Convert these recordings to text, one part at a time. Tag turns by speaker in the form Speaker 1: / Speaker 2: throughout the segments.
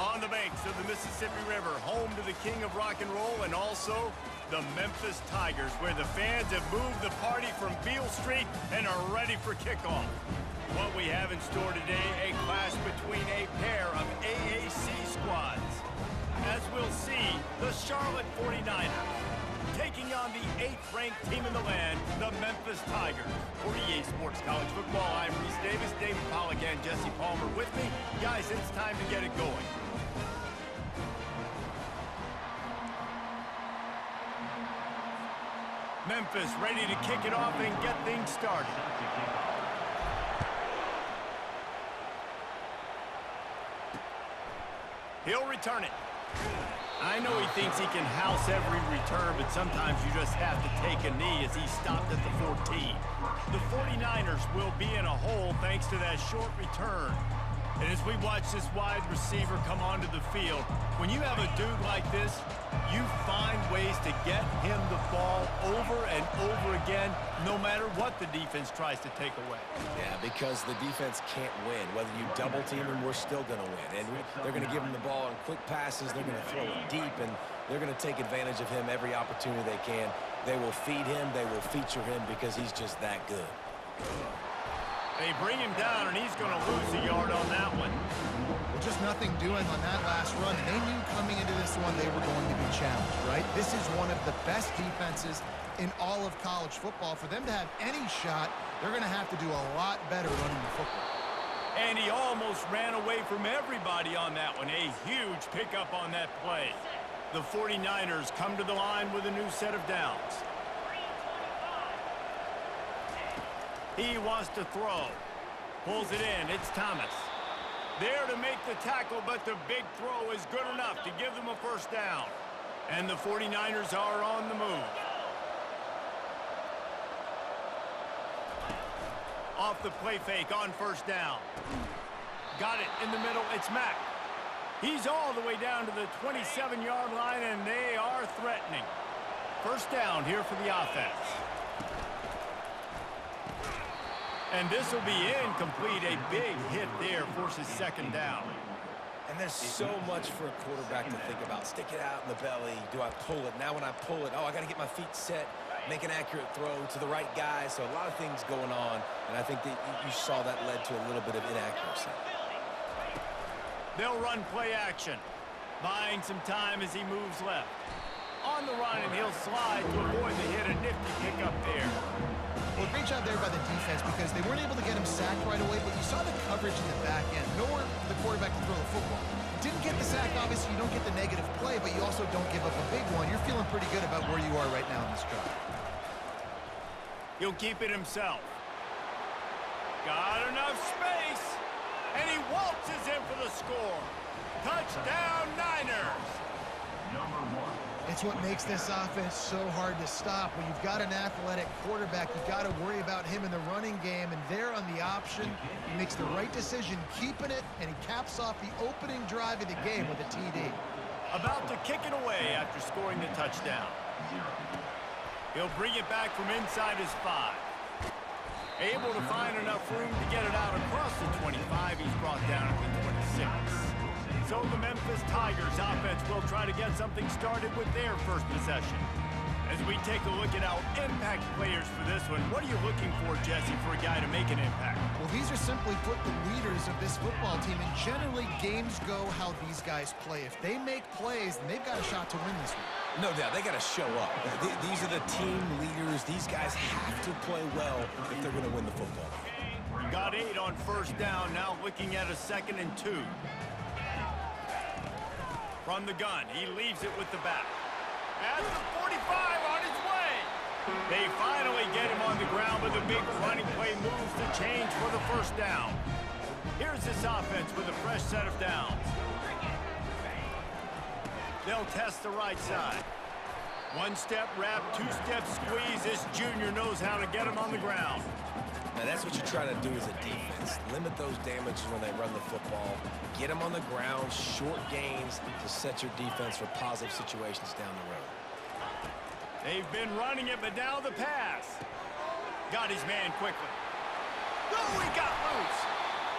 Speaker 1: On the banks of the Mississippi River, home to the king of rock and roll and also the Memphis Tigers, where the fans have moved the party from Beale Street and are ready for kickoff. What we have in store today, a clash between a pair of AAC squads. As we'll see, the Charlotte 49ers taking on the 8th-ranked team in the land, the Memphis Tigers. For EA Sports College Football, I'm Reese Davis, David Pollack, and Jesse Palmer with me. Guys, it's time to get it going. Memphis ready to kick it off and get things started. He'll return it. I know he thinks he can house every return, but sometimes you just have to take a knee as he stopped at the 14. The 49ers will be in a hole thanks to that short return. And as we watch this wide receiver come onto the field, when you have a dude like this, you find ways to get him the ball over and over again, no matter what the defense tries to take away.
Speaker 2: Yeah, because the defense can't win. Whether you double team him, we're still going to win. And they're going to give him the ball on quick passes. They're going to throw it deep, and they're going to take advantage of him every opportunity they can. They will feed him. They will feature him because he's just that good.
Speaker 1: They bring him down, and he's going to lose a yard on that one.
Speaker 3: Well, just nothing doing on that last run. And they knew coming into this one they were going to be challenged, right? This is one of the best defenses in all of college football. For them to have any shot, they're going to have to do a lot better running the football.
Speaker 1: And he almost ran away from everybody on that one. A huge pickup on that play. The 49ers come to the line with a new set of downs. He wants to throw. Pulls it in. It's Thomas. There to make the tackle, but the big throw is good enough to give them a first down. And the 49ers are on the move. Off the play fake on first down. Got it in the middle. It's Mack. He's all the way down to the 27-yard line, and they are threatening. First down here for the offense. And this will be incomplete. A big hit there forces second down.
Speaker 2: And there's so much for a quarterback to think about. Stick it out in the belly. Do I pull it? Now when I pull it, I got to get my feet set, make an accurate throw to the right guy. So a lot of things going on, and I think that you saw that led to a little bit of inaccuracy.
Speaker 1: They'll run play action, buying some time as he moves left. On the run, and he'll slide to avoid the hit. A nifty pickup there.
Speaker 3: Well, great job there by the defense because they weren't able to get him sacked right away, but you saw the coverage in the back end. Nowhere for the quarterback to throw the football. Didn't get the sack, obviously. You don't get the negative play, but you also don't give up a big one. You're feeling pretty good about where you are right now in this drive.
Speaker 1: He'll keep it himself. Got enough space, and he waltzes in for the score. Touchdown, Niners!
Speaker 4: Number 1.
Speaker 3: It's what makes this offense so hard to stop. When you've got an athletic quarterback, you've got to worry about him in the running game, and there on the option, he makes the right decision, keeping it, and he caps off the opening drive of the game with a TD.
Speaker 1: About to kick it away after scoring the touchdown. He'll bring it back from inside his 5. Able to find enough room to get it out across the 25. He's brought down at the 26. So the Memphis Tigers offense will try to get something started with their first possession. As we take a look at our impact players for this one, what are you looking for, Jesse, for a guy to make an impact?
Speaker 3: Well, these are simply put the leaders of this football team, and generally games go how these guys play. If they make plays, then they've got a shot to win this one.
Speaker 2: No doubt, they got to show up. These are the team leaders. These guys have to play well if they're going to win the football game.
Speaker 1: Got 8 on first down, now looking at a 2nd and 2. From the gun, he leaves it with the back. At the 45, on his way. They finally get him on the ground, but the big running play moves the change for the first down. Here's this offense with a fresh set of downs. They'll test the right side. 1-step wrap, 2-step squeeze. This junior knows how to get him on the ground.
Speaker 2: Now that's what you try to do as a defense. Limit those damages when they run the football. Get them on the ground, short gains to set your defense for positive situations down the road.
Speaker 1: They've been running it, but now the pass. Got his man quickly. Oh, he got loose.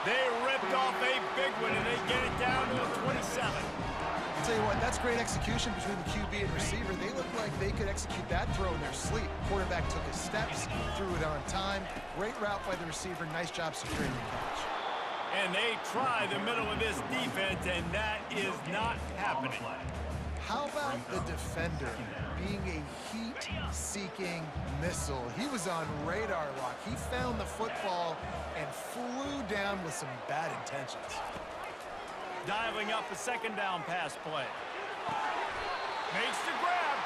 Speaker 1: They ripped off a big one, and they get it down to the 27.
Speaker 3: I'll tell you what, that's great execution between the QB and receiver. They looked like they could execute that throw in their sleep. Quarterback took his steps, threw it on time. Great route by the receiver. Nice job securing the catch.
Speaker 1: And they try the middle of this defense, and that is not happening.
Speaker 3: How about the defender being a heat-seeking missile? He was on radar lock. He found the football and flew down with some bad intentions.
Speaker 1: Dialing up a second down pass play. Makes the grab.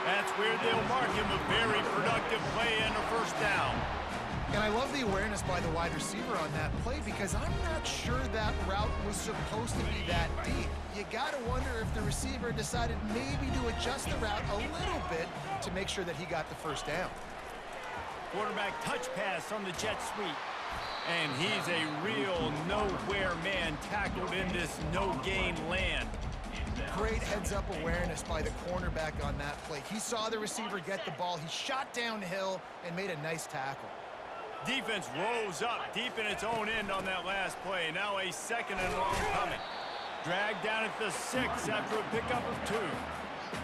Speaker 1: That's where they'll mark him a very productive play and a first down.
Speaker 3: And I love the awareness by the wide receiver on that play because I'm not sure that route was supposed to be that deep. You got to wonder if the receiver decided maybe to adjust the route a little bit to make sure that he got the first down.
Speaker 1: Quarterback touch pass on the jet sweep. And he's a real nowhere man tackled in this no-gain land.
Speaker 3: Great heads-up awareness by the cornerback on that play. He saw the receiver get the ball. He shot downhill and made a nice tackle.
Speaker 1: Defense rose up deep in its own end on that last play. Now a second and long coming. Dragged down at the 6 after a pickup of 2.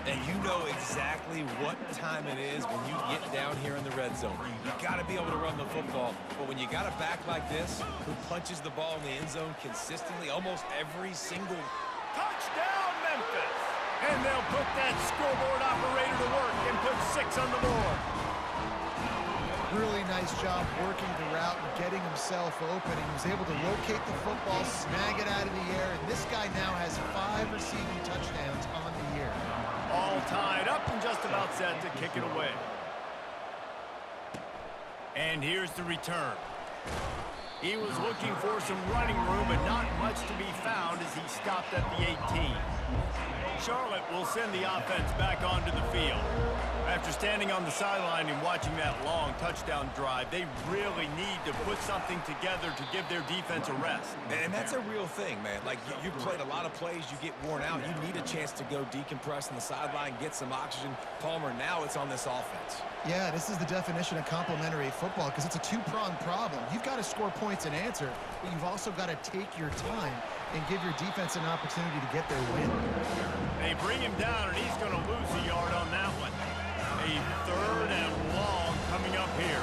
Speaker 2: And you know exactly what time it is when you get down here in the red zone. You got to be able to run the football. But when you got a back like this who punches the ball in the end zone consistently, almost every single...
Speaker 1: Touchdown, Memphis! And they'll put that scoreboard operator to work and put 6 on the board.
Speaker 3: Really nice job working the route and getting himself open. He was able to locate the football, snag it out of the air, and this guy now has 5 receiving touchdowns on the year.
Speaker 1: All tied up and just about set to kick it away. And here's the return. He was looking for some running room, but not much to be found as he stopped at the 18. Charlotte will send the offense back onto the field. After standing on the sideline and watching that long touchdown drive, they really need to put something together to give their defense a rest.
Speaker 2: And that's a real thing, man. Like, you played a lot of plays, you get worn out. You need a chance to go decompress on the sideline, get some oxygen. Palmer, now it's on this offense.
Speaker 3: Yeah, this is the definition of complementary football because it's a two-pronged problem. You've got to score points and answer, but you've also got to take your time and give your defense an opportunity to get their win.
Speaker 1: They bring him down, and he's going to lose a yard on that one. A third and long coming up here.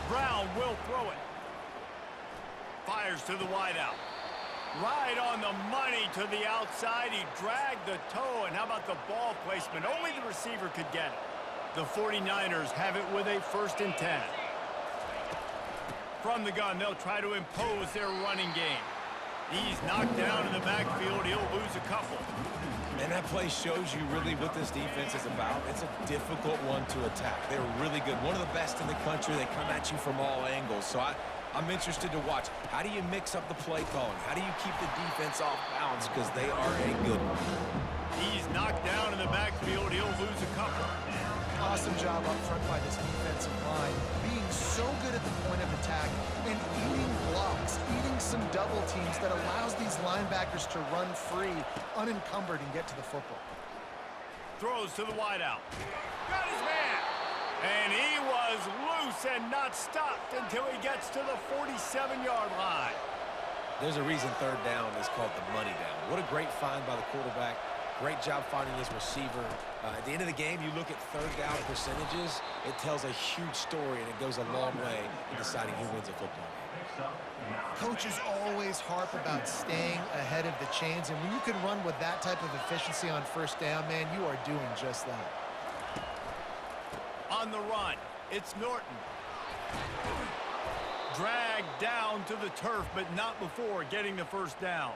Speaker 1: Brown will throw it. Fires to the wideout. Right on the money to the outside. He dragged the toe, and how about the ball placement? Only the receiver could get it. The 49ers have it with a 1st and 10. From the gun, they'll try to impose their running game. He's knocked down in the backfield. He'll lose a couple.
Speaker 2: And that play shows you really what this defense is about. It's a difficult one to attack. They're really good. One of the best in the country. They come at you from all angles. So I'm interested to watch. How do you mix up the play calling? How do you keep the defense off balance? Because they are a good one.
Speaker 1: He's knocked down in the backfield. He'll lose a couple.
Speaker 3: Awesome job up front by this defensive line. Being so good at the point of attack and eating blocks, eating some double teams that allows these linebackers to run free, unencumbered, and get to the football.
Speaker 1: Throws to the wideout. Got his man. And he was loose and not stopped until he gets to the 47-yard line.
Speaker 2: There's a reason 3rd down is called the money down. What a great find by the quarterback. Great job finding his receiver. At the end of the game, you look at 3rd down percentages. It tells a huge story, and it goes a long way in deciding who wins a football game.
Speaker 3: Coaches always harp about staying ahead of the chains, and when you can run with that type of efficiency on 1st down, man, you are doing just that.
Speaker 1: On the run, it's Norton. Dragged down to the turf, but not before getting the 1st down.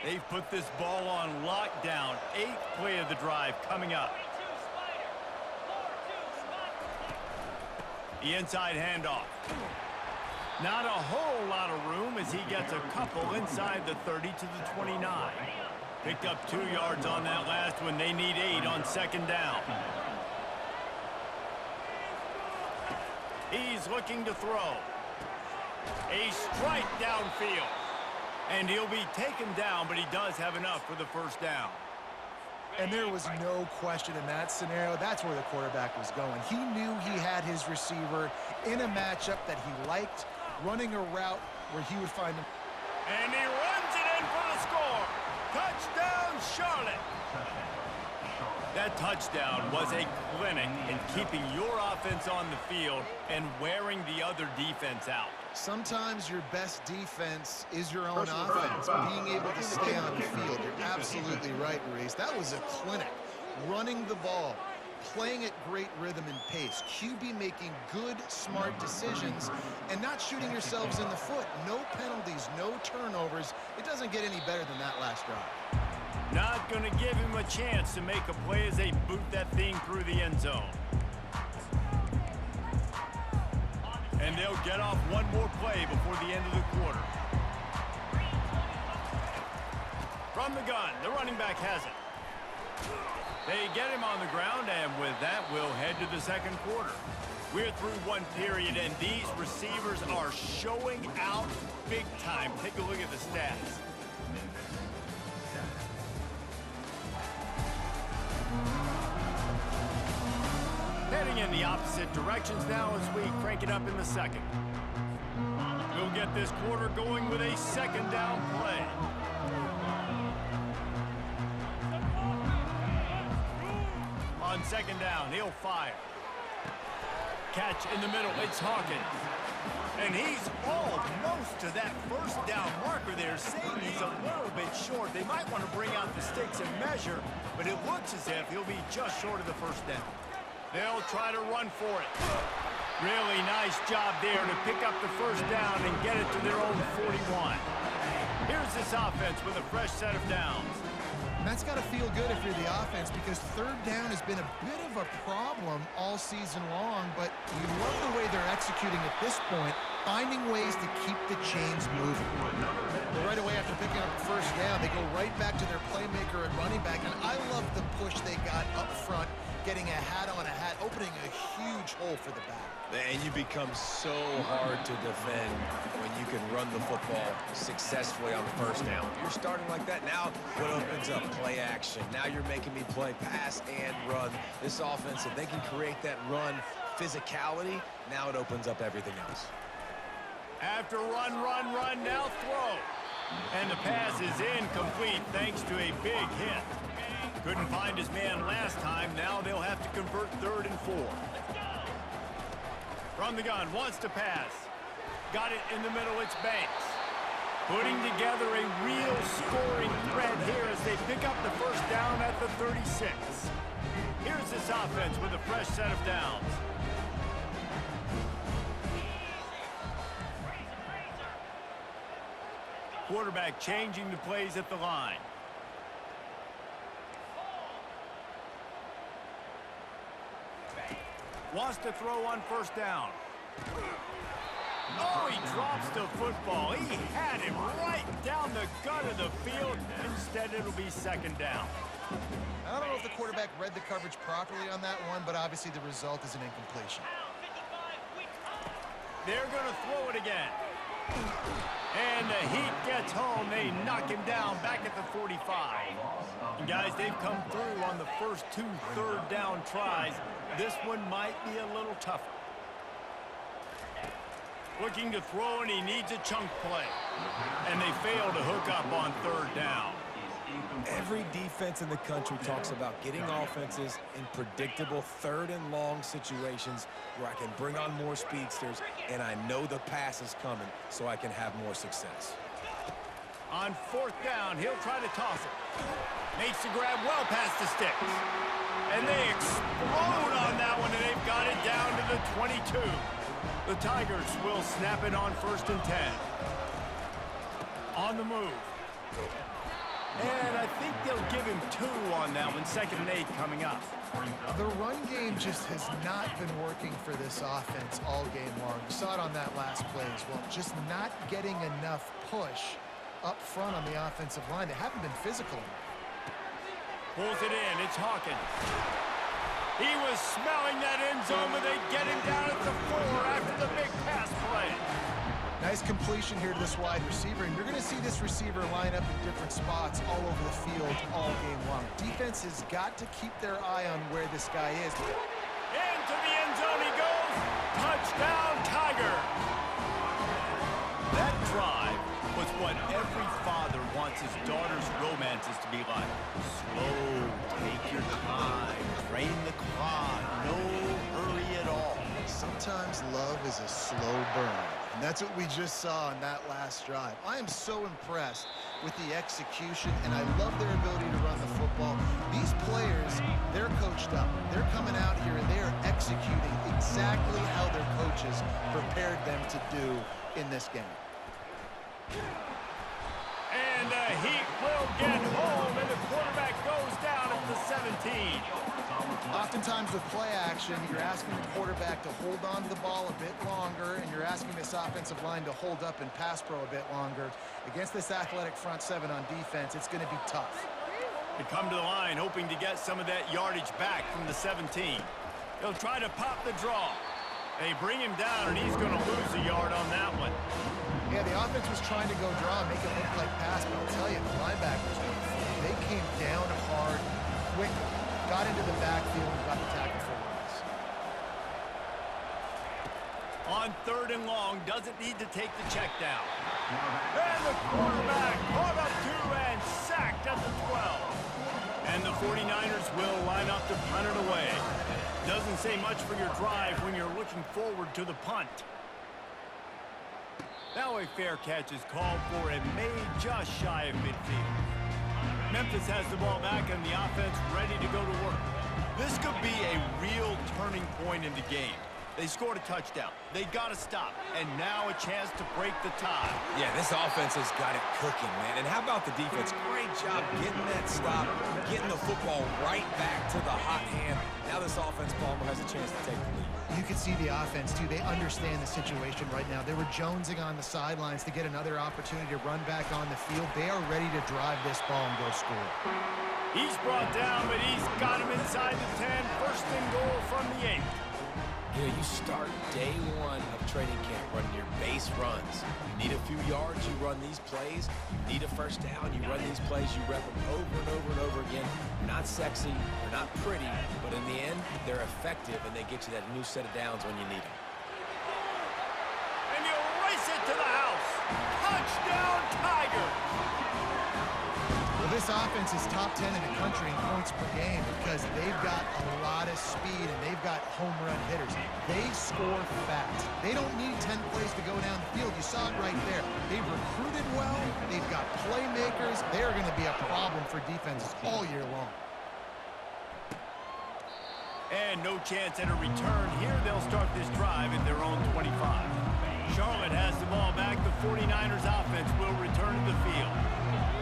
Speaker 1: They've put this ball on lockdown. 8th play of the drive coming up. The inside handoff. Not a whole lot of room as he gets a couple inside the 30 to the 29. Picked up 2 yards on that last one. They need 8 on 2nd down. He's looking to throw. A strike downfield. And he'll be taken down, but he does have enough for the 1st down.
Speaker 3: And there was no question in that scenario. That's where the quarterback was going. He knew he had his receiver in a matchup that he liked, running a route where he would find him.
Speaker 1: And he runs it in for the score. Touchdown, Charlotte. That touchdown was a clinic in keeping your offense on the field and wearing the other defense out.
Speaker 3: Sometimes your best defense is your own offense, being able to stay on the field. You're absolutely right, Maurice. That was a clinic. Running the ball, playing at great rhythm and pace, QB making good, smart decisions, and not shooting yourselves in the foot. No penalties, no turnovers. It doesn't get any better than that last drive.
Speaker 1: Not going to give him a chance to make a play as they boot that thing through the end zone. And they'll get off one more play before the end of the quarter. From the gun, the running back has it. They get him on the ground, and with that, we'll head to the second quarter. We're through one period, and these receivers are showing out big time. Take a look at the stats. Heading in the opposite directions now as we crank it up in the second. We'll get this quarter going with a second down play. On second down, he'll fire. Catch in the middle, it's Hawkins. And he's almost to that first down marker there, saying he's a little bit short. They might want to bring out the sticks and measure, but it looks as if he'll be just short of the first down. They'll try to run for it. Really nice job there to pick up the first down and get it to their own 41. Here's this offense with a fresh set of downs.
Speaker 3: And that's got to feel good if you're the offense, because third down has been a bit of a problem all season long, but you love the way they're executing at this point, finding ways to keep the chains moving. Well, right away after picking up the first down, they go right back to their playmaker at running back, and I love the push they got up front, getting a hat on a hat, opening a huge hole for the back.
Speaker 2: And you become so hard to defend when you can run the football successfully on the first down. You're starting like that. Now what opens up? Play action. Now you're making me play pass and run. This offense, if they can create that run physicality, now it opens up everything else.
Speaker 1: After run, now throw. And the pass is incomplete thanks to a big hit. Couldn't find his man last time. Now they'll have to convert 3rd and 4. From the gun, wants to pass. Got it in the middle, it's Banks. Putting together a real scoring threat here as they pick up the first down at the 36. Here's this offense with a fresh set of downs. Quarterback changing the plays at the line. Wants to throw on first down. Oh, he drops the football. He had him right down the gut of the field. Instead, it'll be second down.
Speaker 3: I don't know if the quarterback read the coverage properly on that one, but obviously the result is an incompletion.
Speaker 1: They're going to throw it again. And the heat gets home. They knock him down back at the 45. And guys, they've come through on the first 2 third down tries. This one might be a little tougher. Looking to throw, and he needs a chunk play. And they fail to hook up on 3rd down.
Speaker 2: Every defense in the country talks about getting offenses in predictable 3rd and long situations where I can bring on more speedsters and I know the pass is coming so I can have more success.
Speaker 1: On 4th down, he'll try to toss it. Makes the grab well past the sticks. And they explode on that one, and they've got it down to the 22. The Tigers will snap it on 1st and 10. On the move. And I think they'll give him 2 on that one. 2nd and 8 coming up.
Speaker 3: The run game just has not been working for this offense all game long. You saw it on that last play as well. Just not getting enough push up front on the offensive line. They haven't been physical enough.
Speaker 1: Pulls it in. It's Hawkins. He was smelling that end zone, but they get him down at the 4 after the big pass play.
Speaker 3: Nice Nice completion here to this wide receiver, and you're going to see this receiver line up in different spots all over the field all game long. Defense has got to keep their eye on where this guy is.
Speaker 1: Into the end zone he goes. Touchdown, Tigers. That drive was what every father wants his daughter's romances to be like. Slow, take your time, drain the clock, no hurry at all.
Speaker 3: Sometimes love is a slow burn, and that's what we just saw on that last drive. I am so impressed with the execution, and I love their ability to run the football. These players, they're coached up. They're coming out here, and they are executing exactly how their coaches prepared them to do in this game.
Speaker 1: And he will get home, and the quarterback goes down at the 17.
Speaker 3: Oftentimes with play action, you're asking the quarterback to hold on to the ball a bit longer, and you're asking this offensive line to hold up and pass pro a bit longer. Against this athletic front seven on defense, it's going to be tough.
Speaker 1: They come to the line hoping to get some of that yardage back from the 17. He'll try to pop the draw. They bring him down, and he's going to lose a yard on that one.
Speaker 3: Yeah, the offense was trying to go draw and make it look like pass, but I'll tell you, the linebackers, they came down hard, quickly, got into the backfield, and got the tackle for loss.
Speaker 1: On 3rd and long, doesn't need to take the check down. And the quarterback caught up to and sacked at the 12. And the 49ers will line up to punt it away. Doesn't say much for your drive when you're looking forward to the punt. Now a fair catch is called for and made just shy of midfield. Memphis has the ball back and the offense ready to go to work. This could be a real turning point in the game. They scored a touchdown. They got to stop. And now a chance to break the tie.
Speaker 2: Yeah, this offense has got it cooking, man. And how about the defense? Great job getting that stop, getting the football right back to the hot hand. Now this offense, Palmer, has a chance to take the lead.
Speaker 3: You can see the offense, too. They understand the situation right now. They were jonesing on the sidelines to get another opportunity to run back on the field. They are ready to drive this ball and go score.
Speaker 1: He's brought down, but he's got him inside the 10. First and goal from the 8.
Speaker 2: You know, you start day one of training camp running your base runs. You need a few yards, you run these plays. You need a first down, you run these plays. You rep them over and over and over again. They're not sexy, they're not pretty, but in the end, they're effective, and they get you that new set of downs when you need them.
Speaker 1: And you race it to the house. Touchdown, Tigers!
Speaker 3: Well, this offense is top 10 in the country in points per game because they've got a lot of speed and they've got home run hitters. They score fast. They don't need 10 plays to go down the field. You saw it right there. They've recruited well. They've got playmakers. They're going to be a problem for defenses all year long.
Speaker 1: And no chance at a return here. They'll start this drive at their own 25. Charlotte has the ball back. The 49ers offense will return to the field.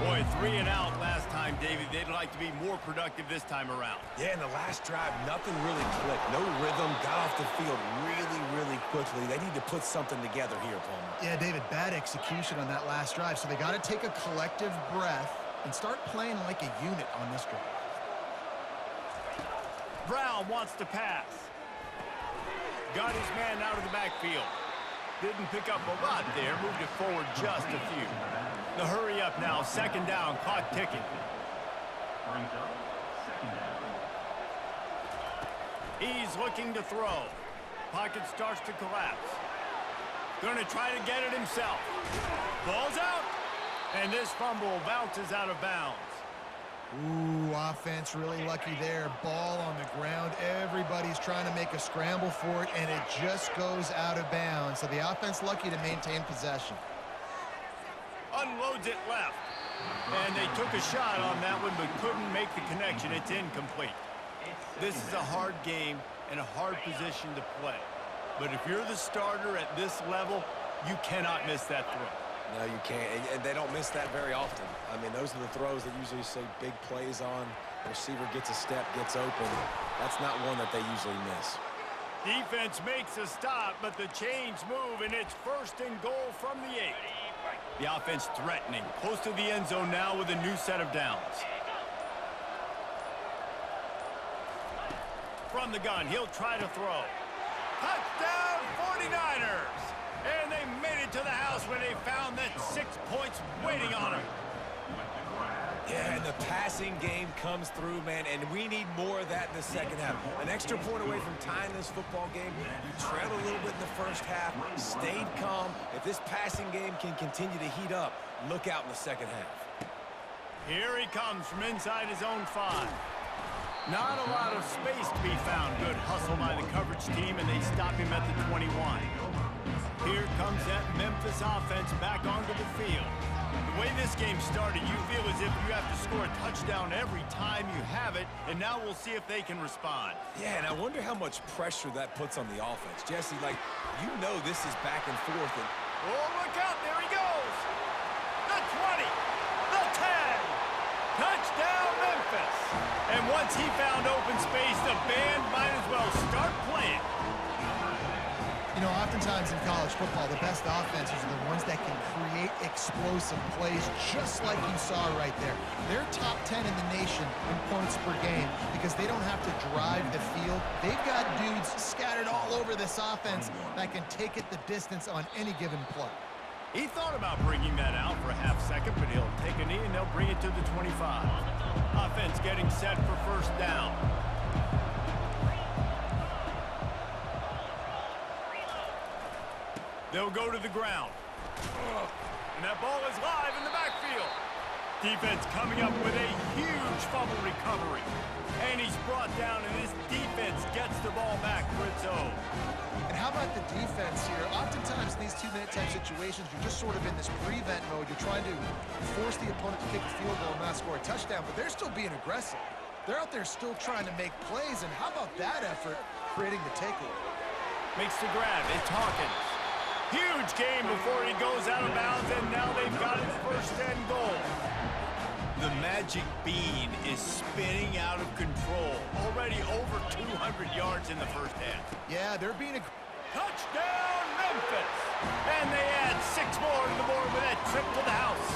Speaker 1: Boy, 3 and out last time, David. They'd like to be more productive this time around.
Speaker 2: Yeah, in the last drive, nothing really clicked. No rhythm, got off the field really quickly. They need to put something together here, Palmer.
Speaker 3: Yeah, David, bad execution on that last drive, so they got to take a collective breath and start playing like a unit on this drive.
Speaker 1: Brown wants to pass. Got his man out of the backfield. Didn't pick up a lot there. Moved it forward just a few. The hurry up now. 2nd down. Clock ticking. He's looking to throw. Pocket starts to collapse. Going to try to get it himself. Ball's out. And this fumble bounces out of bounds.
Speaker 3: Ooh, offense really lucky there. Ball on the ground. Everybody's trying to make a scramble for it, and it just goes out of bounds. So the offense lucky to maintain possession.
Speaker 1: Unloads it left. And they took a shot on that one, but couldn't make the connection. It's incomplete. This is a hard game and a hard position to play. But if you're the starter at this level, you cannot miss that throw.
Speaker 2: No, you can't, and they don't miss that very often. I mean, those are the throws that usually say big plays on. Receiver gets a step, gets open. That's not one that they usually miss.
Speaker 1: Defense makes a stop, but the chains move, and it's 1st and goal from the 8. The offense threatening, close to the end zone now with a new set of downs. From the gun, he'll try to throw. Touchdown, 49ers! And they made it to the house when they found that 6 points waiting on them.
Speaker 2: Yeah, and the passing game comes through, man, and we need more of that in the second half. An extra point away from tying this football game. You trailed a little bit in the first half, stayed calm. If this passing game can continue to heat up, look out in the second half.
Speaker 1: Here he comes from inside his own 5. Not a lot of space to be found. Good hustle by the coverage team, and they stop him at the 21. Here comes that Memphis offense back onto the field. The way this game started, you feel as if you have to score a touchdown every time you have it, and now we'll see if they can respond.
Speaker 2: Yeah, and I wonder how much pressure that puts on the offense. Jesse, like, you know this is back and forth. And
Speaker 1: oh, look out. There he goes. The 20. The 10. Touchdown, Memphis. And once he found open space, the band might as well start playing.
Speaker 3: You know, oftentimes in college football, the best offenses are the ones that can create explosive plays, just like you saw right there. They're top 10 in the nation in points per game because they don't have to drive the field. They've got dudes scattered all over this offense that can take it the distance on any given play.
Speaker 1: He thought about bringing that out for a half second, but he'll take a knee and they'll bring it to the 25. Offense getting set for first down. They'll go to the ground. And that ball is live in the backfield. Defense coming up with a huge fumble recovery. And he's brought down, and this defense gets the ball back for its own.
Speaker 3: And how about the defense here? Oftentimes in these 2-minute type situations, you're just sort of in this prevent mode. You're trying to force the opponent to kick a field goal and not score a touchdown, but they're still being aggressive. They're out there still trying to make plays, and how about that effort creating the takeaway?
Speaker 1: Makes the grab. It's Hawkins. Huge gain before he goes out of bounds, and now they've got his first and goal. The magic bean is spinning out of control. Already over 200 yards in the first half.
Speaker 3: Yeah, they're being a
Speaker 1: touchdown, Memphis! And they add 6 more to the board with that trip to the house.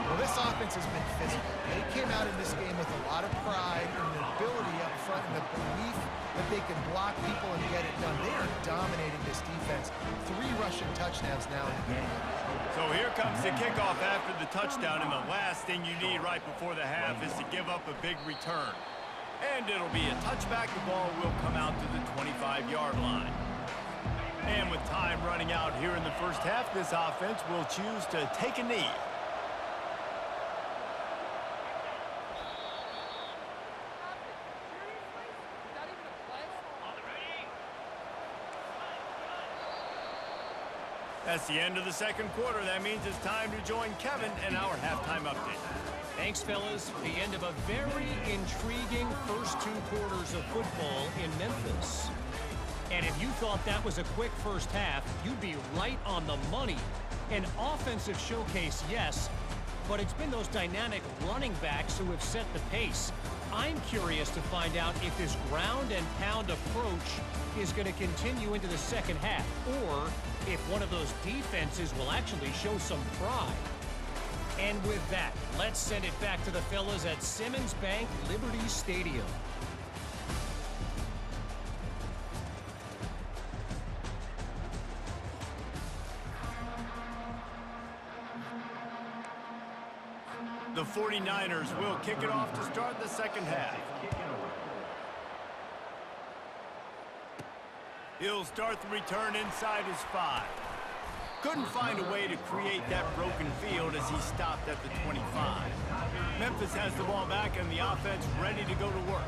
Speaker 3: Well, this offense has been physical. They came out in this game with a lot of pride and the ability up front and the belief that they can block people and get it done. They are dominating this defense. 3 rushing touchdowns now in the game.
Speaker 1: So here comes the kickoff after the touchdown, and the last thing you need right before the half is to give up a big return. And it'll be a touchback. The ball will come out to the 25-yard line. And with time running out here in the first half, this offense will choose to take a knee. That's the end of the second quarter. That means it's time to join Kevin and our halftime update.
Speaker 5: Thanks, fellas. The end of a very intriguing first 2 quarters of football in Memphis. And if you thought that was a quick first half, you'd be right on the money. An offensive showcase, yes, but it's been those dynamic running backs who have set the pace. I'm curious to find out if this ground and pound approach is going to continue into the second half, or if one of those defenses will actually show some pride. And with that, let's send it back to the fellas at Simmons Bank Liberty Stadium.
Speaker 1: The 49ers will kick it off to start the second half. He'll start the return inside his 5. Couldn't find a way to create that broken field as he stopped at the 25. Memphis has the ball back and the offense ready to go to work.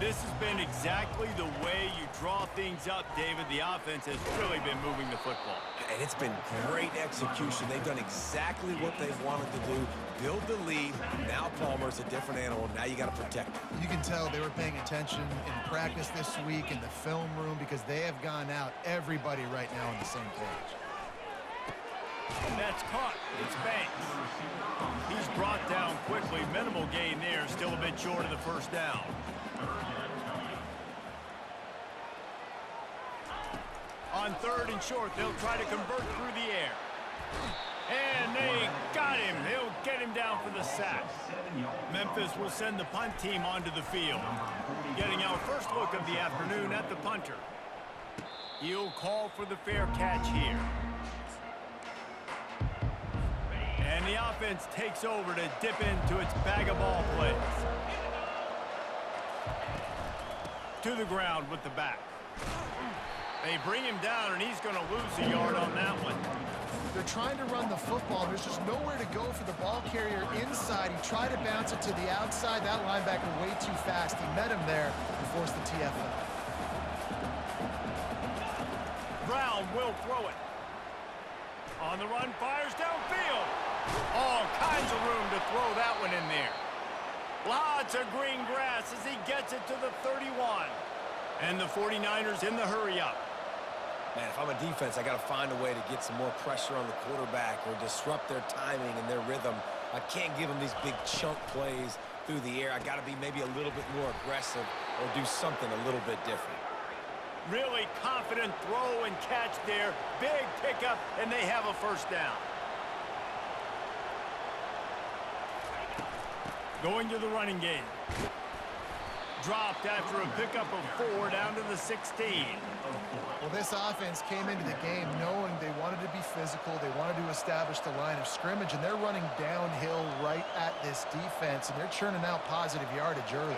Speaker 1: This has been exactly the way you draw things up, David. The offense has really been moving the football.
Speaker 2: And it's been great execution. They've done exactly what they've wanted to do. Build the lead. Now Palmer's a different animal. Now you got to protect him.
Speaker 3: You can tell they were paying attention in practice this week in the film room because they have gone out, everybody right now on the same page.
Speaker 1: And that's caught. It's Banks. He's brought down quickly. Minimal gain there. Still a bit short of the first down. On 3rd and short, they'll try to convert through the air. And they got him. They'll get him down for the sack. Memphis will send the punt team onto the field. Getting our first look of the afternoon at the punter. He'll call for the fair catch here. And the offense takes over to dip into its bag of ball plays. To the ground with the back. They bring him down, and he's going to lose a yard on that one.
Speaker 3: They're trying to run the football. There's just nowhere to go for the ball carrier inside. He tried to bounce it to the outside. That linebacker way too fast. He met him there and forced the TFL.
Speaker 1: Brown will throw it. On the run, fires downfield. All kinds of room to throw that one in there. Lots of green grass as he gets it to the 31. And the 49ers in the hurry-up.
Speaker 2: Man, if I'm a defense, I got to find a way to get some more pressure on the quarterback or disrupt their timing and their rhythm. I can't give them these big chunk plays through the air. I got to be maybe a little bit more aggressive or do something a little bit different.
Speaker 1: Really confident throw and catch there. Big pickup, and they have a first down. Going to the running game. Dropped after a pickup of 4 down to the 16.
Speaker 3: Well, this offense came into the game knowing they wanted to be physical. They wanted to establish the line of scrimmage, and they're running downhill right at this defense, and they're churning out positive yardage early.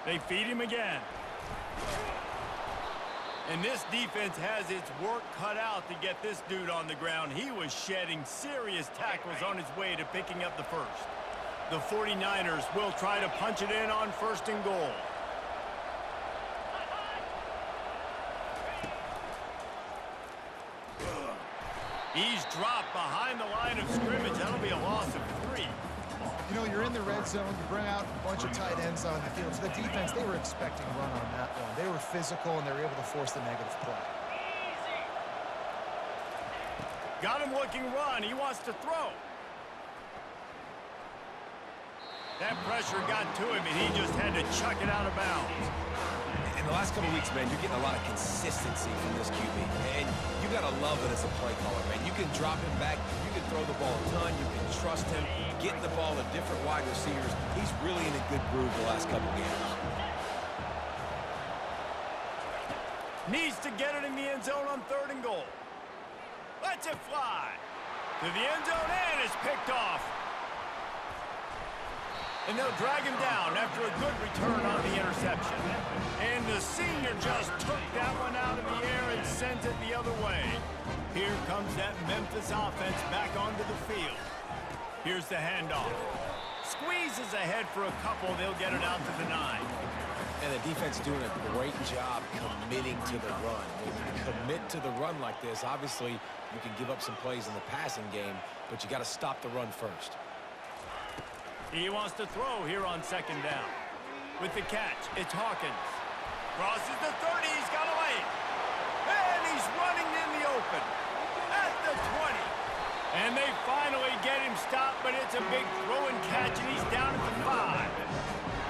Speaker 1: They feed him again. And this defense has its work cut out to get this dude on the ground. He was shedding serious tackles on his way to picking up the first. The 49ers will try to punch it in on 1st and goal. He's dropped behind the line of scrimmage. That'll be a loss of 3.
Speaker 3: You know, you're in the red zone. You bring out a bunch of tight ends on the field. So the defense, they were expecting run on that one. They were physical, and they were able to force the negative play.
Speaker 1: Got him looking run. He wants to throw. That pressure got to him, and he just had to chuck it out of bounds.
Speaker 2: In the last couple of weeks, man, you're getting a lot of consistency from this QB. And you got to love it as a play caller, man. You can drop him back. You can throw the ball a ton. You can trust him. Getting the ball to different wide receivers. He's really in a good groove the last couple of games.
Speaker 1: Needs to get it in the end zone on 3rd and goal. Lets it fly. To the end zone, and it's picked off. And they'll drag him down after a good return on the interception. And the senior just took that one out of the air and sends it the other way. Here comes that Memphis offense back onto the field. Here's the handoff. Squeezes ahead for a couple. They'll get it out to the 9.
Speaker 2: And the defense doing a great job committing to the run. When you commit to the run like this, obviously you can give up some plays in the passing game, but you got to stop the run first.
Speaker 1: He wants to throw here on 2nd down. With the catch, it's Hawkins. Crosses the 30, he's got a lane. And he's running in the open. At the 20. And they finally get him stopped, but it's a big throw and catch, and he's down at the 5.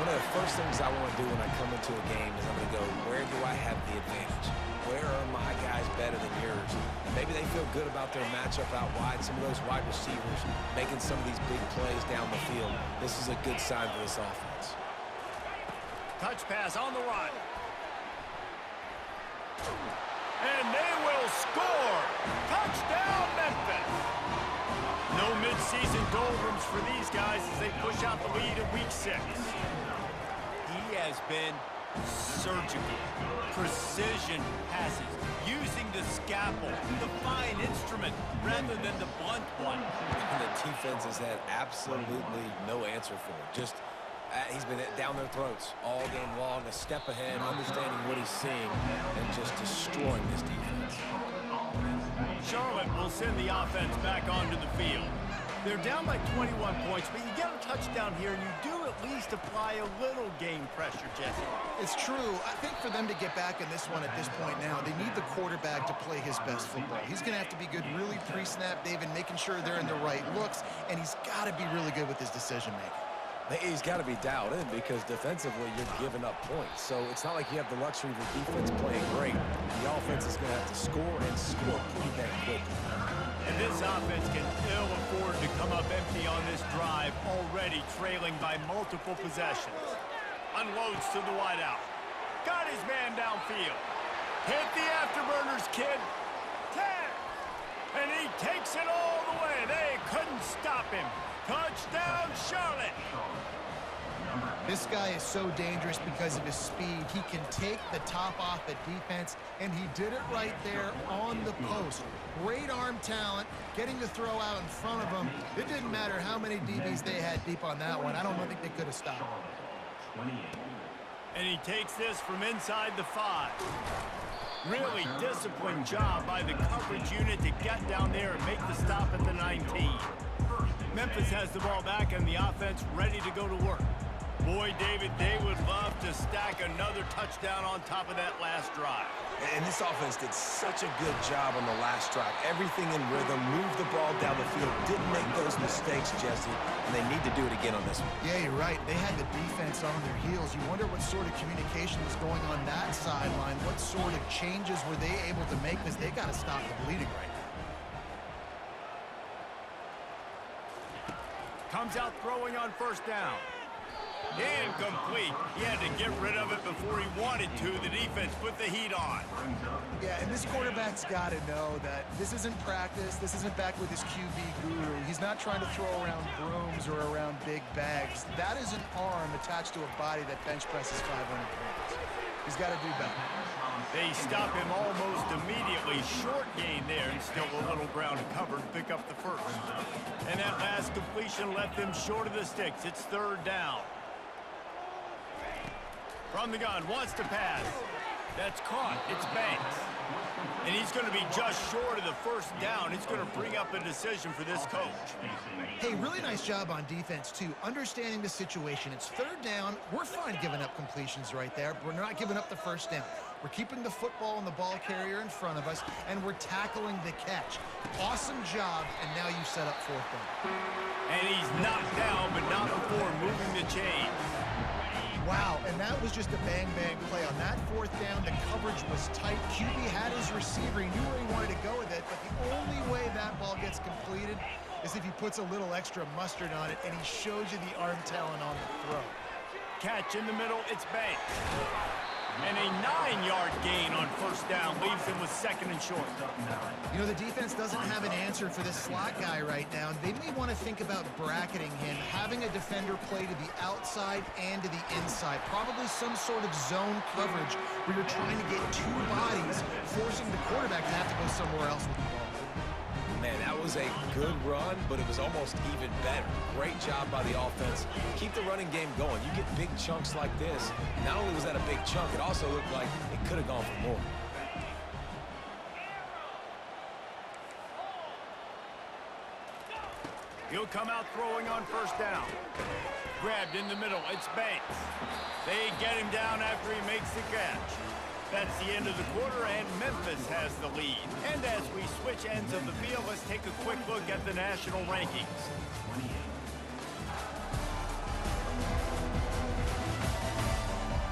Speaker 2: One of the first things I want to do when I come into a game is I'm going to go, where do I have the advantage? Where are my guys better than yours? And maybe they feel good about their matchup out wide. Some of those wide receivers making some of these big plays down the field. This is a good sign for this offense.
Speaker 1: Touch pass on the run. And they will score. Touchdown, Memphis. No midseason doldrums for these guys as they push out the lead in week 6. He has been surgical, precision passes, using the scalpel, the fine instrument, rather than the blunt one.
Speaker 2: And the defense has had absolutely no answer for it. Just, he's been down their throats all game long, a step ahead, understanding what he's seeing, and just destroying this defense.
Speaker 1: Charlotte will send the offense back onto the field. They're down by 21 points, but you get a touchdown here, and you do at least apply a little game pressure, Jesse.
Speaker 3: It's true. I think for them to get back in this one at this point now, they need the quarterback to play his best football. He's going to have to be good really pre-snap, David, making sure they're in the right looks, and he's got to be really good with his decision-making.
Speaker 2: He's got to be dialed in because defensively you're giving up points. So it's not like you have the luxury of the defense playing great. The offense is going to have to score and score pretty damn quickly.
Speaker 1: And this offense can ill afford to come up empty on this drive, already trailing by multiple possessions. Unloads to the wideout. Got his man downfield. Hit the afterburners, kid. 10. And he takes it all the way. They couldn't stop him. Touchdown, Charlotte.
Speaker 3: This guy is so dangerous because of his speed. He can take the top off the defense, and he did it right there on the post. Great arm talent, getting the throw out in front of him. It didn't matter how many DBs they had deep on that one. I don't think they could have stopped him.
Speaker 1: And he takes this from inside the 5. Really disciplined job by the coverage unit to get down there and make the stop at the 19. Memphis has the ball back and the offense ready to go to work. Boy, David, they would love to stack another touchdown on top of that last drive.
Speaker 2: And this offense did such a good job on the last drive. Everything in rhythm, moved the ball down the field, didn't make those mistakes, Jesse, and they need to do it again on this one.
Speaker 3: Yeah, you're right. They had the defense on their heels. You wonder what sort of communication was going on that sideline. What sort of changes were they able to make, because they got to stop the bleeding right now.
Speaker 1: Comes out throwing on first down. Incomplete. He had to get rid of it before he wanted to. The defense put the heat on.
Speaker 3: Yeah, and this quarterback's got to know that this isn't practice. This isn't back with his QB guru. He's not trying to throw around brooms or around big bags. That is an arm attached to a body that bench presses 500 pounds. He's got to do better.
Speaker 1: They stop him almost immediately. Short gain there, and still a little ground to cover to pick up the first. And that last completion left them short of the sticks. It's third down. From the gun, wants to pass. That's caught. It's Banks. And he's going to be just short of the first down. It's going to bring up a decision for this coach.
Speaker 3: Hey, really nice job on defense, too. Understanding the situation. It's third down. We're fine giving up completions right there. We're not giving up the first down. We're keeping the football and the ball carrier in front of us, and we're tackling the catch. Awesome job, and now you set up fourth down.
Speaker 1: And he's knocked down, but not before moving the chains.
Speaker 3: Wow, and that was just a bang-bang play. On that fourth down, the coverage was tight. QB had his receiver. He knew where he wanted to go with it, but the only way that ball gets completed is if he puts a little extra mustard on it, and he shows you the arm talent on the throw.
Speaker 1: Catch in the middle, it's Banks. And a 9-yard gain on first down leaves him with second and short.
Speaker 3: You know, the defense doesn't have an answer for this slot guy right now. They may want to think about bracketing him, having a defender play to the outside and to the inside. Probably some sort of zone coverage where you're trying to get two bodies, forcing the quarterback to have to go somewhere else with the ball.
Speaker 2: Man, that was a good run, but it was almost even better. Great job by the offense. Keep the running game going. You get big chunks like this. Not only was that a big chunk, it also looked like it could have gone for more.
Speaker 1: He'll come out throwing on first down. Grabbed in the middle. It's Banks. They get him down after he makes the catch. That's the end of the quarter, and Memphis has the lead. And as we switch ends of the field, let's take a quick look at the national rankings.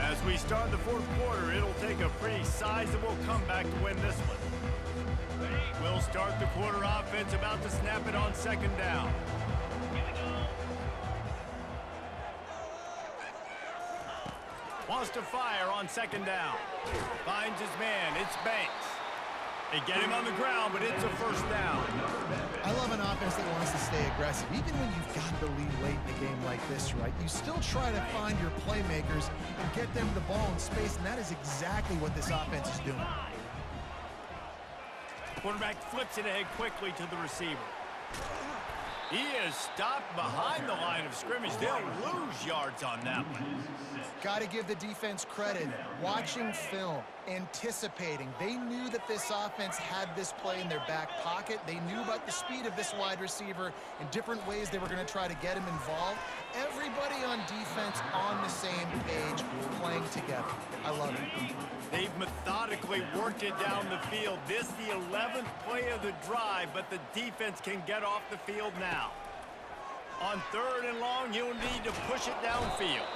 Speaker 1: As we start the fourth quarter, it'll take a pretty sizable comeback to win this one. We'll start the quarter offense, about to snap it on second down. Wants to fire on second down. Finds his man. It's Banks. They get him on the ground, but it's a first down.
Speaker 3: I love an offense that wants to stay aggressive. Even when you've got the lead late in a game like this, right, you still try to find your playmakers and get them the ball in space, and that is exactly what this offense is doing.
Speaker 1: Quarterback flips it ahead quickly to the receiver. He is stopped behind the line of scrimmage. They'll lose yards on that one.
Speaker 3: Got to give the defense credit. Watching film, anticipating. They knew that this offense had this play in their back pocket. They knew about the speed of this wide receiver in different ways they were going to try to get him involved. Everybody on defense on the same page, playing together. I love it.
Speaker 1: They've methodically worked it down the field. This the 11th play of the drive, but the defense can get off the field now. On third and long, you'll need to push it downfield.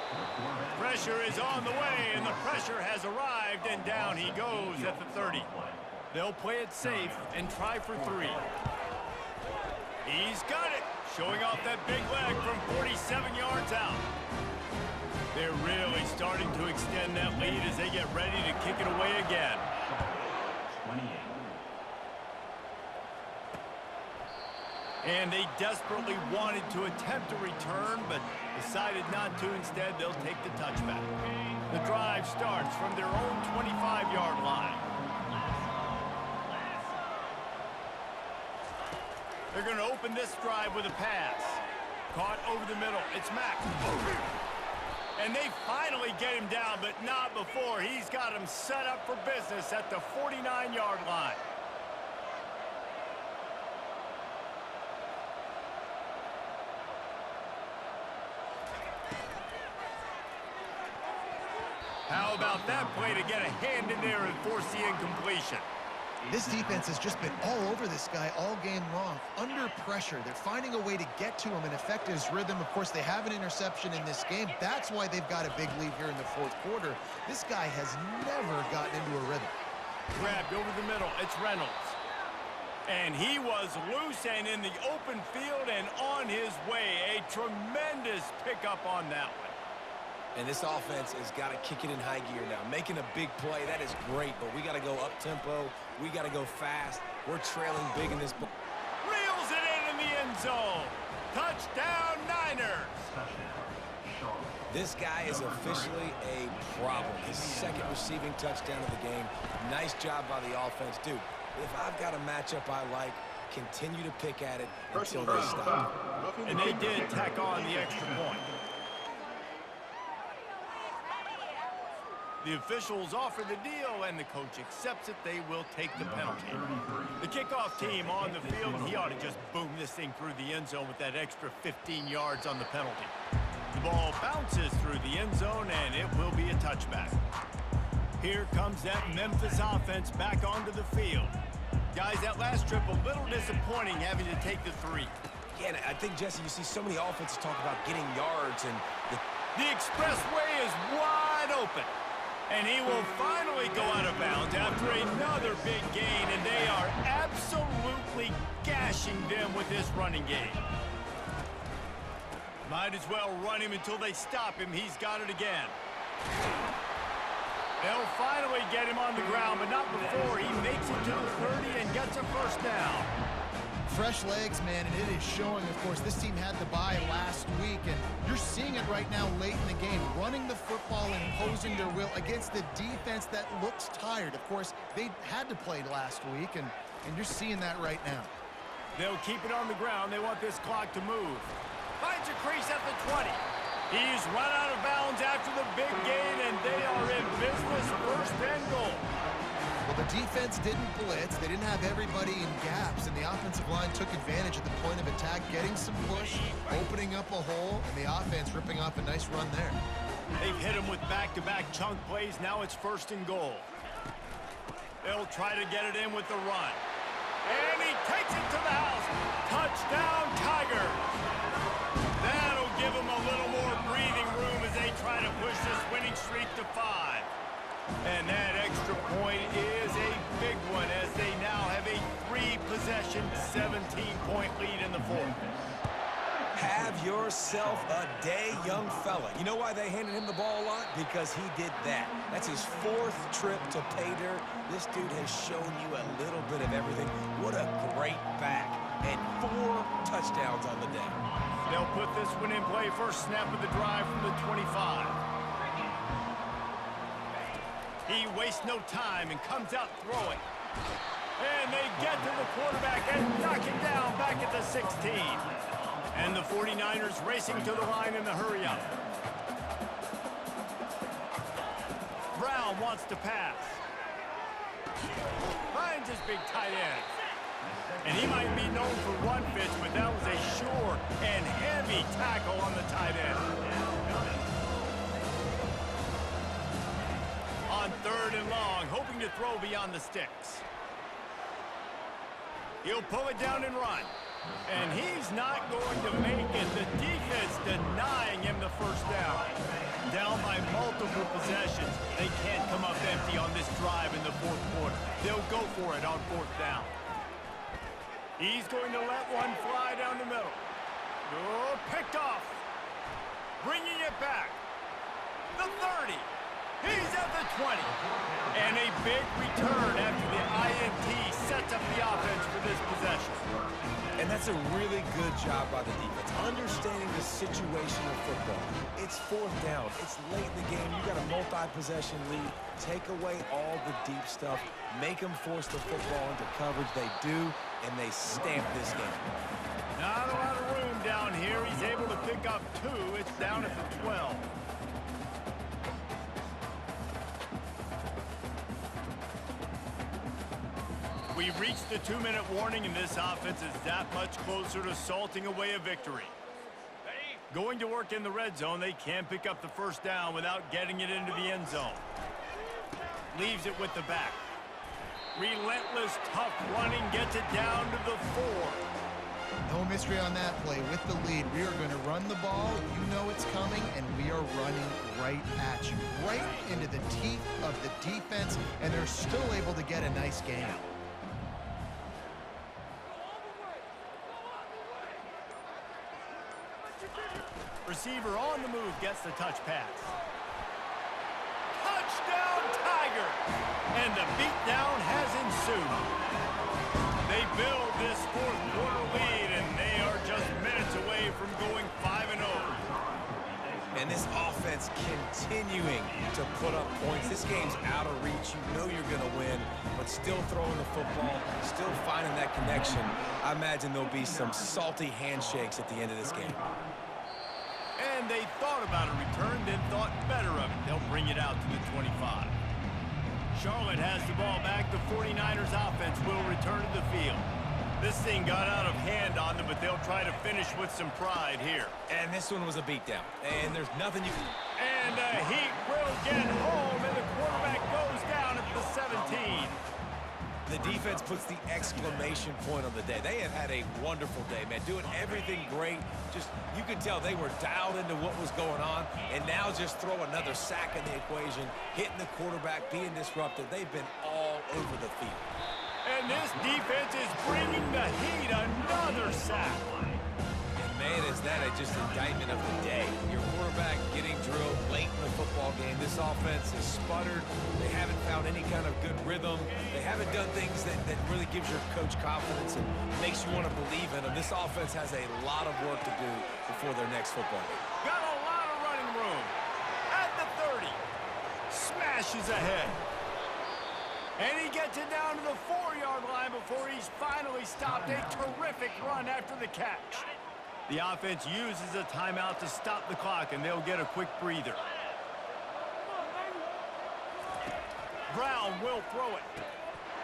Speaker 1: Pressure is on the way, and the pressure has arrived, and down he goes at the 30. They'll play it safe and try for 3. He's got it, showing off that big leg from 47 yards out. They're really starting to extend that lead as they get ready to kick it away again. And they desperately wanted to attempt a return, but decided not to. Instead, they'll take the touchback. The drive starts from their own 25-yard line. They're going to open this drive with a pass. Caught over the middle. It's Mack. And they finally get him down, but not before. He's got him set up for business at the 49-yard line. How about that play to get a hand in there and force the incompletion?
Speaker 3: This defense has just been all over this guy all game long. Under pressure, they're finding a way to get to him and affect his rhythm. Of course, they have an interception in this game. That's why they've got a big lead here in the fourth quarter. This guy has never gotten into a rhythm.
Speaker 1: Grabbed over the middle. It's Reynolds. And he was loose and in the open field and on his way. A tremendous pickup on that one.
Speaker 2: And this offense has got to kick it in high gear now. Making a big play, that is great, but we got to go up-tempo. We got to go fast. We're trailing big in this ball.
Speaker 1: Reels it in the end zone. Touchdown, Niners.
Speaker 2: This guy is officially a problem. His second receiving touchdown of the game. Nice job by the offense. Dude, if I've got a matchup I like, continue to pick at it until they stop.
Speaker 1: And they did tack on the extra point. The officials offer the deal, and the coach accepts it. They will take the penalty. The kickoff team on the field, he ought to just boom this thing through the end zone with that extra 15 yards on the penalty. The ball bounces through the end zone, and it will be a touchback. Here comes that Memphis offense back onto the field. Guys, that last trip, a little disappointing having to take the 3.
Speaker 2: Yeah, and I think, Jesse, you see so many offenses talk about getting yards, and
Speaker 1: the expressway is wide open. And he will finally go out of bounds after another big gain, and they are absolutely gashing them with this running game. Might as well run him until they stop him. He's got it again. They'll finally get him on the ground, but not before he makes it to the 30 and gets a first down.
Speaker 3: Fresh legs, man, and it is showing. Of course, this team had the bye last week, and you're seeing it right now late in the game, running the football and imposing their will against the defense that looks tired. Of course, they had to play last week, and you're seeing that right now.
Speaker 1: They'll keep it on the ground. They want this clock to move. Finds a crease at the 20. He's run out of bounds after the big gain, and they are in business. First and goal.
Speaker 3: Well, the defense didn't blitz. They didn't have everybody in gaps, and the offensive line took advantage at the point of attack, getting some push, opening up a hole, and the offense ripping off a nice run there.
Speaker 1: They've hit him with back-to-back chunk plays. Now it's first and goal. They'll try to get it in with the run. And he takes it to the house. Touchdown, Tigers. That'll give them a little more breathing room as they try to push this winning streak to 5. And that extra point is a big one as they now have a 3-possession, 17-point lead in the fourth.
Speaker 2: Have yourself a day, young fella. You know why they handed him the ball a lot? Because he did that. That's his 4th trip to pay dirt. This dude has shown you a little bit of everything. What a great back. And 4 touchdowns on the day.
Speaker 1: They'll put this one in play. First snap of the drive from the 25. He wastes no time and comes out throwing. And they get to the quarterback and knock him down back at the 16. And the 49ers racing to the line in the hurry-up. Brown wants to pass. Finds his big tight end. And he might be known for run fits, but that was a sure and heavy tackle on the tight end. On 3rd and long, hoping to throw beyond the sticks. He'll pull it down and run. And he's not going to make it. The defense denying him the first down. Down by multiple possessions. They can't come up empty on this drive in the fourth quarter. They'll go for it on 4th down. He's going to let one fly down the middle. Oh, picked off. Bringing it back. The 30. He's at the 20. And a big return after the INT sets up the offense for this possession.
Speaker 2: And that's That's a really good job by the defense, understanding the situation of football. It's fourth down. It's late in the game. You got a multi-possession lead. Take away all the deep stuff. Make them force the football into coverage. They do, and they stamp this game.
Speaker 1: Not a lot of room down here. He's able to pick up 2. It's down at the 12. We've reached the 2-minute warning, and this offense is that much closer to salting away a victory. Going to work in the red zone, they can pick up the first down without getting it into the end zone. Leaves it with the back. Relentless, tough running, gets it down to the 4.
Speaker 3: No mystery on that play. With the lead, we are going to run the ball. You know it's coming, and we are running right at you. Right into the teeth of the defense, and they're still able to get a nice gain.
Speaker 1: Receiver on the move gets the touch pass. Touchdown, Tigers! And the beatdown has ensued. They build this fourth-quarter lead, and they are just minutes away from going 5-0.
Speaker 2: And this offense continuing to put up points. This game's out of reach. You know you're going to win, but still throwing the football, still finding that connection. I imagine there'll be some salty handshakes at the end of this game.
Speaker 1: And they thought about a return, then thought better of it. They'll bring it out to the 25. Charlotte has the ball back. The 49ers offense will return to the field. This thing got out of hand on them, but they'll try to finish with some pride here.
Speaker 2: And this one was a beatdown. And there's nothing you can...
Speaker 1: And the Heat will get home, and the quarterback goes down at the 17.
Speaker 2: The defense puts the exclamation point on the day. They have had a wonderful day, man. Doing everything great. Just, you could tell they were dialed into what was going on. And now just throw another sack in the equation, hitting the quarterback, being disruptive. They've been all over the field.
Speaker 1: And this defense is bringing the Heat another sack.
Speaker 2: And, man, is that just indictment of the day. Your quarterback getting drilled late in the football game. This offense has sputtered. They haven't found any kind of good rhythm. They haven't done things that really gives your coach confidence and makes you want to believe in them. This offense has a lot of work to do before their next football game.
Speaker 1: Got a lot of running room. At the 30. Smashes ahead. And he gets it down to the 4-yard line before he's finally stopped. A terrific run after the catch. The offense uses a timeout to stop the clock, and they'll get a quick breather. Brown will throw it.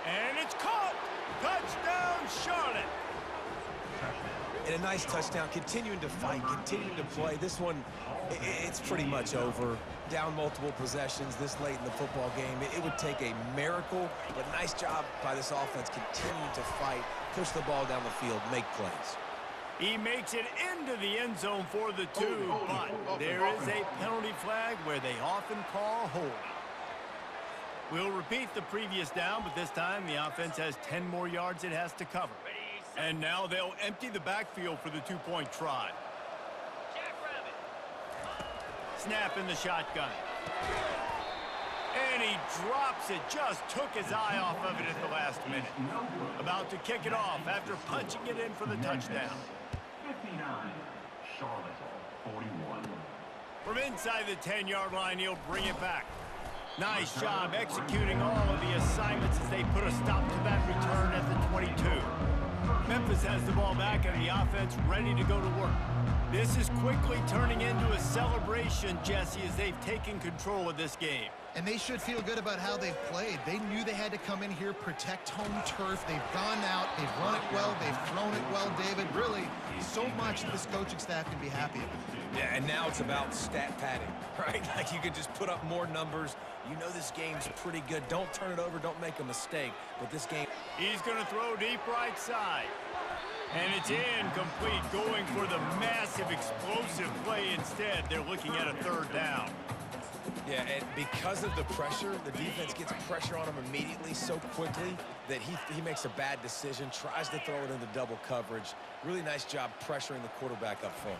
Speaker 1: And it's caught. Touchdown, Charlotte.
Speaker 2: And a nice touchdown, continuing to fight, continuing to play. This one, it's pretty much over. Down multiple possessions this late in the football game. It would take a miracle, but nice job by this offense continuing to fight, push the ball down the field, make plays.
Speaker 1: He makes it into the end zone for the 2, but there is a penalty flag where they often call holding. We'll repeat the previous down, but this time the offense has 10 more yards it has to cover. And now they'll empty the backfield for the 2-point try. Snap in the shotgun. And he drops it, just took his eye off of it at the last minute. About to kick it off after punching it in for the touchdown.
Speaker 4: 59, Charlotte, 41.
Speaker 1: From inside the 10-yard line, he'll bring it back. Nice job executing all of the assignments as they put a stop to that return at the 22. Memphis has the ball back and the offense ready to go to work. This is quickly turning into a celebration, Jesse, as they've taken control of this game.
Speaker 3: And they should feel good about how they've played. They knew they had to come in here, protect home turf. They've gone out, they've run it well, they've thrown it well, David. Really, so much this coaching staff can be happy about.
Speaker 2: Yeah, and now it's about stat padding, right? Like you could just put up more numbers. You know this game's pretty good. Don't turn it over, don't make a mistake. But this game...
Speaker 1: He's going to throw deep right side. And it's incomplete, going for the massive explosive play instead. They're looking at a 3rd down.
Speaker 2: Yeah, and because of the pressure, the defense gets pressure on him immediately so quickly that he makes a bad decision, tries to throw it into double coverage. Really nice job pressuring the quarterback up front.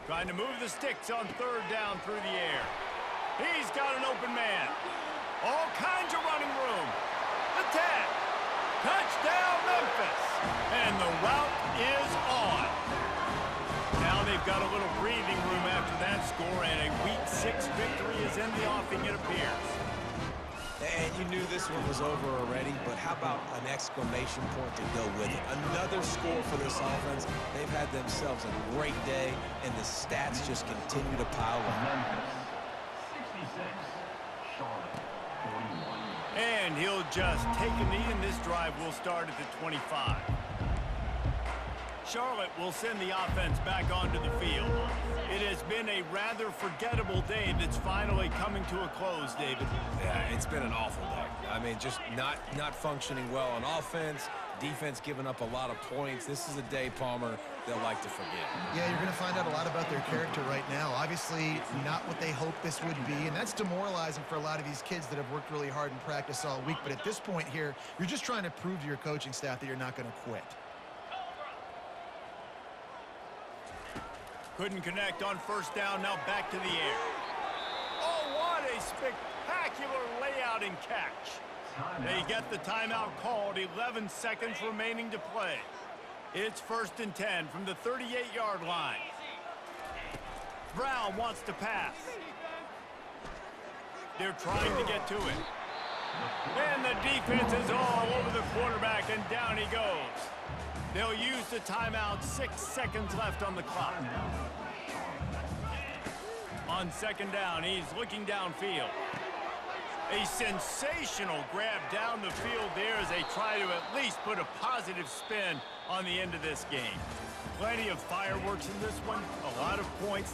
Speaker 1: Trying to move the sticks on 3rd down through the air. He's got an open man. All kinds of running room. The 10. Touchdown, Memphis. And the route they've got a little breathing room after that score, and a Week 6 victory is in the offing, it appears.
Speaker 2: And you knew this one was over already, but how about an exclamation point to go with it? Another score for this offense. They've had themselves a great day, and the stats just continue to pile up.
Speaker 4: Memphis 66, Charlotte 41.
Speaker 1: And he'll just take a knee, and this drive will start at the 25. Charlotte will send the offense back onto the field. It has been a rather forgettable day that's finally coming to a close, David.
Speaker 2: Yeah, it's been an awful day. I mean, just not functioning well on offense, defense giving up a lot of points. This is a day, Palmer, they'll like to forget.
Speaker 3: Yeah, you're going to find out a lot about their character right now. Obviously, not what they hoped this would be, and that's demoralizing for a lot of these kids that have worked really hard in practice all week. But at this point here, you're just trying to prove to your coaching staff that you're not going to quit.
Speaker 1: Couldn't connect on first down, now back to the air. Oh, what a spectacular layout and catch. They get the timeout called, 11 seconds remaining to play. It's 1st and 10 from the 38-yard line. Brown wants to pass. They're trying to get to it. And the defense is all over the quarterback, and down he goes. They'll use the timeout, 6 seconds left on the clock. On 2nd down, he's looking downfield. A sensational grab down the field there as they try to at least put a positive spin on the end of this game. Plenty of fireworks in this one, a lot of points.